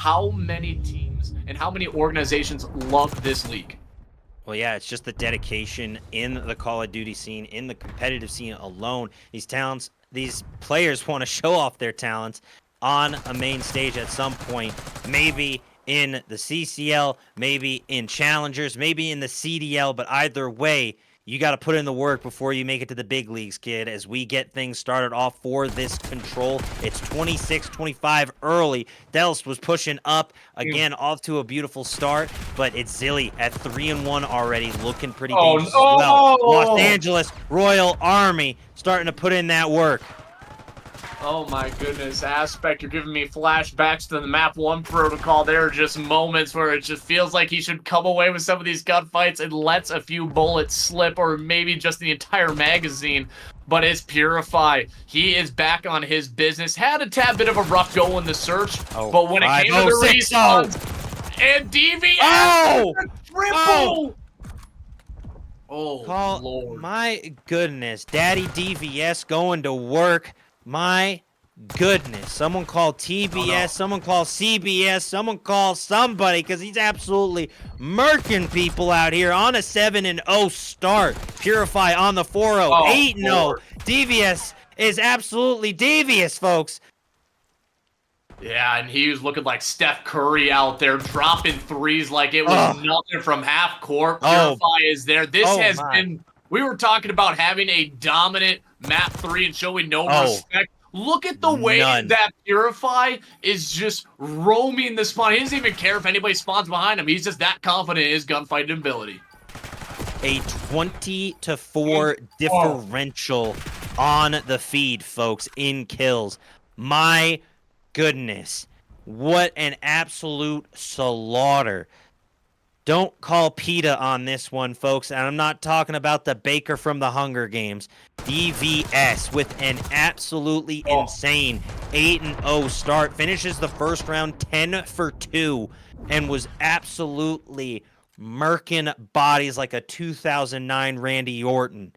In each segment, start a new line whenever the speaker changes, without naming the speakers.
how many teams and how many organizations love this league.
Well, yeah, it's just the dedication in the Call of Duty scene, in the competitive scene alone. These players want to show off their talents on a main stage at some point, maybe in the CCL, maybe in Challengers, maybe in the CDL, but either way, you got to put in the work before you make it to the big leagues, kid, as we get things started off for this control. It's 26-25 early. Delst was pushing up, again, off to a beautiful start, but it's Zilly at 3-1 already, looking pretty dangerous as well. Los Angeles Royal Army starting to put in that work.
Oh my goodness, Aspect, you're giving me flashbacks to the Map 1 protocol. There are just moments where it just feels like he should come away with some of these gunfights and lets a few bullets slip, or maybe just the entire magazine. But it's Purify. He is back on his business. Had a tad bit of a rough go in the search, but when it came to the respawns, and DVS triple! Oh, Lord.
My goodness, Daddy DVS going to work. My goodness. Someone call TBS, someone call CBS, someone call somebody, because he's absolutely murking people out here on a 7-0 start. Purify on the 4-0, 8-0. DVS is absolutely devious, folks.
Yeah, and he was looking like Steph Curry out there, dropping threes like it was nothing from half court. Purify is there. This has been... We were talking about having a dominant Map 3 and showing no respect. Look at the way that Purify is just roaming the spawn. He doesn't even care if anybody spawns behind him. He's just that confident in his gunfighting ability.
A 20-4 differential on the feed, folks, in kills. My goodness. What an absolute slaughter. Don't call PETA on this one, folks. And I'm not talking about the baker from the Hunger Games. DVS with an absolutely insane 8-0 start. Finishes the first round 10 for 2 and was absolutely murking bodies like a 2009 Randy Orton.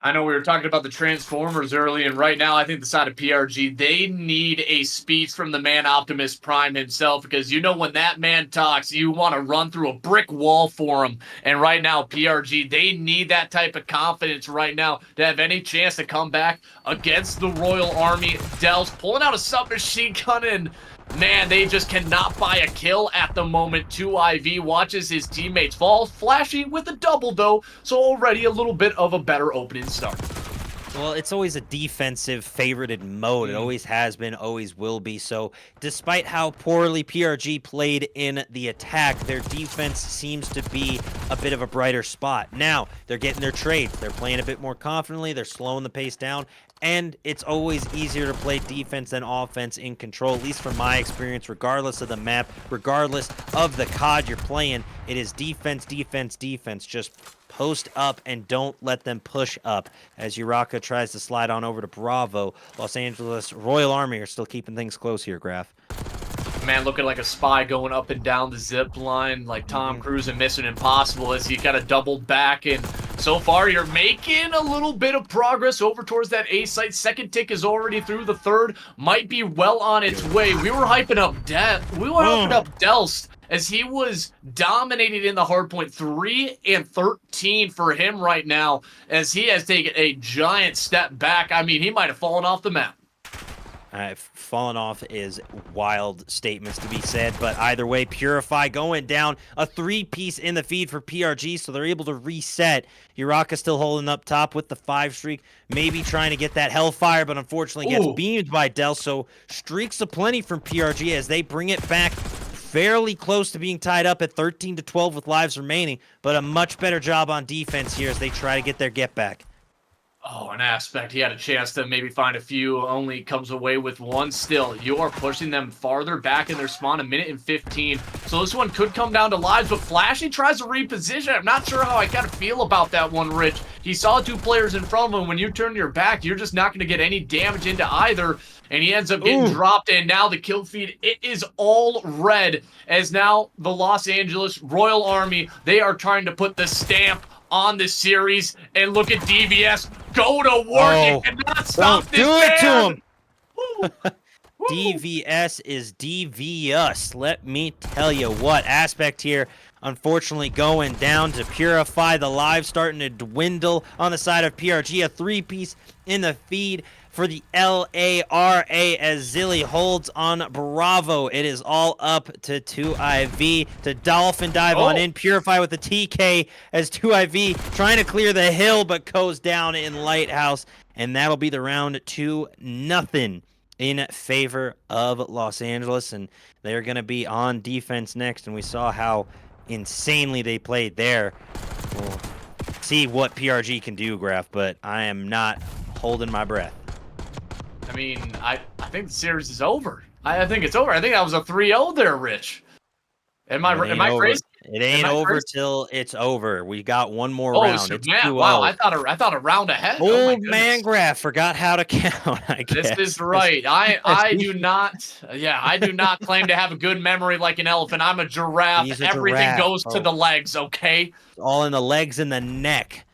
I know we were talking about the Transformers early, and right now I think the side of PRG, they need a speech from the man Optimus Prime himself, because you know when that man talks, you want to run through a brick wall for him. And right now, PRG, they need that type of confidence right now to have any chance to come back against the Royal Army. Del's pulling out a submachine gun, and man, they just cannot buy a kill at the moment. 2IV watches his teammates fall. Flashy with a double, though, so already a little bit of a better opening start.
Well, it's always a defensive favorited mode. It always has been, always will be. So despite how poorly PRG played in the attack, their defense seems to be a bit of a brighter spot. Now, they're getting their trades. They're playing a bit more confidently. They're slowing the pace down. And it's always easier to play defense than offense in control, at least from my experience, regardless of the map, regardless of the COD you're playing. It is defense, defense, defense. Just post up and don't let them push up as Uraka tries to slide on over to Bravo. Los Angeles Royal Army are still keeping things close here, Graf.
Man, looking like a spy going up and down the zip line like Tom Cruise in Mission Impossible as he kind of doubled back. And so far, you're making a little bit of progress over towards that A site. Second tick is already through. The third might be well on its way. We were hyping up Delst as he was dominated in the hardpoint. 3 and 13 for him right now as he has taken a giant step back. I mean, he might have fallen off the map.
Fallen off is wild statements to be said, but either way, Purify going down. A 3-piece in the feed for PRG, so they're able to reset. Uraka still holding up top with the 5 streak, maybe trying to get that Hellfire, but unfortunately gets beamed by Del, so streaks aplenty from PRG as they bring it back fairly close to being tied up at 13-12 with lives remaining, but a much better job on defense here as they try to get their get back.
Oh, an Aspect. He had a chance to maybe find a few, only comes away with one still. You are pushing them farther back in their spawn, 1 minute and 15. So this one could come down to lives, but Flashy tries to reposition. I'm not sure how I kind of feel about that one, Rich. He saw 2 players in front of him. When you turn your back, you're just not going to get any damage into either. And he ends up getting dropped, and now the kill feed, it is all red, as now the Los Angeles Royal Army, they are trying to put the stamp on the series, and look at DVS go to work. You cannot stop this man.
Do it to him. DVS is devious. Let me tell you what. Aspect here, unfortunately, going down to Purify. The live starting to dwindle on the side of PRG. A three-piece in the feed for the LARA as Zilly holds on Bravo. It is all up to 2IV to Dolphin dive on in. Purify with the TK as 2IV trying to clear the hill but goes down in Lighthouse. And that'll be the round 2-0 in favor of Los Angeles. And they're going to be on defense next. And we saw how insanely they played there. We'll see what PRG can do, Graf, but I am not holding my breath.
I mean, I think the series is over. I think it's over. I think that was a 3-0 there, Rich. Am I crazy?
It ain't over till it's over. We got one more round.
So
it's
man,
2-0.
wow, I thought a round ahead.
Old man Graf forgot how to count, I guess.
This is right. I do not claim to have a good memory like an elephant. I'm a giraffe.
He's a
Everything
giraffe.
goes to the legs, okay?
It's all in the legs and the neck.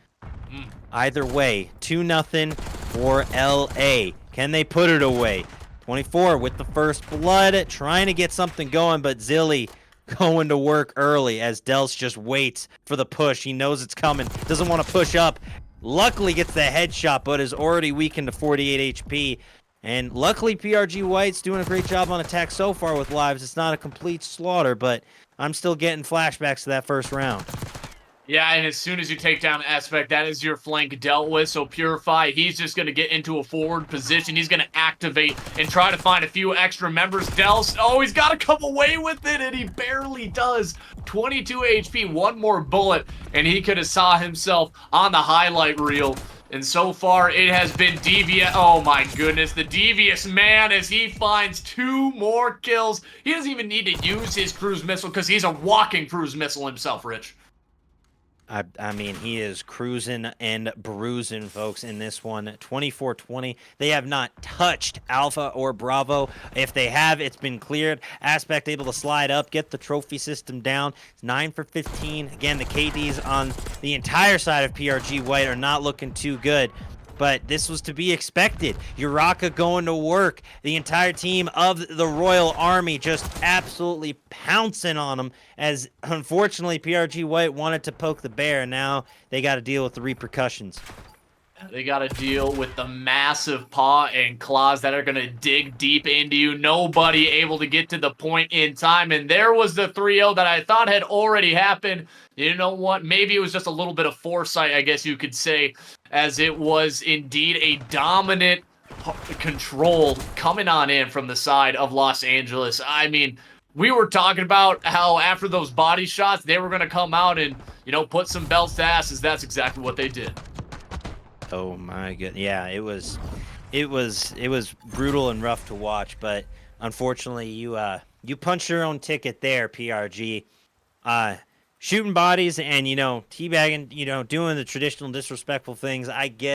Either way, 2-0 for LA. Can they put it away? 24 with the first blood, trying to get something going, but Zilly going to work early as Dels just waits for the push. He knows it's coming. Doesn't want to push up. Luckily gets the headshot, but is already weakened to 48 HP. And luckily PRG White's doing a great job on attack so far with lives. It's not a complete slaughter, but I'm still getting flashbacks to that first round.
Yeah, and as soon as you take down Aspect, that is your flank dealt with. So Purify, he's just going to get into a forward position. He's going to activate and try to find a few extra members. Dels, he's got to come away with it, and he barely does. 22 HP, one more bullet, and he could have saw himself on the highlight reel. And so far, it has been Devious. Oh my goodness, the Devious man as he finds 2 more kills. He doesn't even need to use his cruise missile because he's a walking cruise missile himself, Rich.
I mean, he is cruising and bruising, folks, in this one. 24-20. They have not touched Alpha or Bravo. If they have, it's been cleared. Aspect able to slide up, get the trophy system down. It's 9 for 15. Again, the KDs on the entire side of PRG White are not looking too good. But this was to be expected. Uraka going to work. The entire team of the Royal Army just absolutely pouncing on them as, unfortunately, PRG White wanted to poke the bear, and now they got to deal with the repercussions.
They got to deal with the massive paw and claws that are going to dig deep into you. Nobody able to get to the point in time. And there was the 3-0 that I thought had already happened. You know what? Maybe it was just a little bit of foresight, I guess you could say, as it was indeed a dominant control coming on in from the side of Los Angeles. I mean, we were talking about how after those body shots, they were going to come out and, put some belts to asses. That's exactly what they did.
Oh my goodness. Yeah, it was brutal and rough to watch, but unfortunately you punched your own ticket there, PRG. Shooting bodies and teabagging, doing the traditional disrespectful things. I get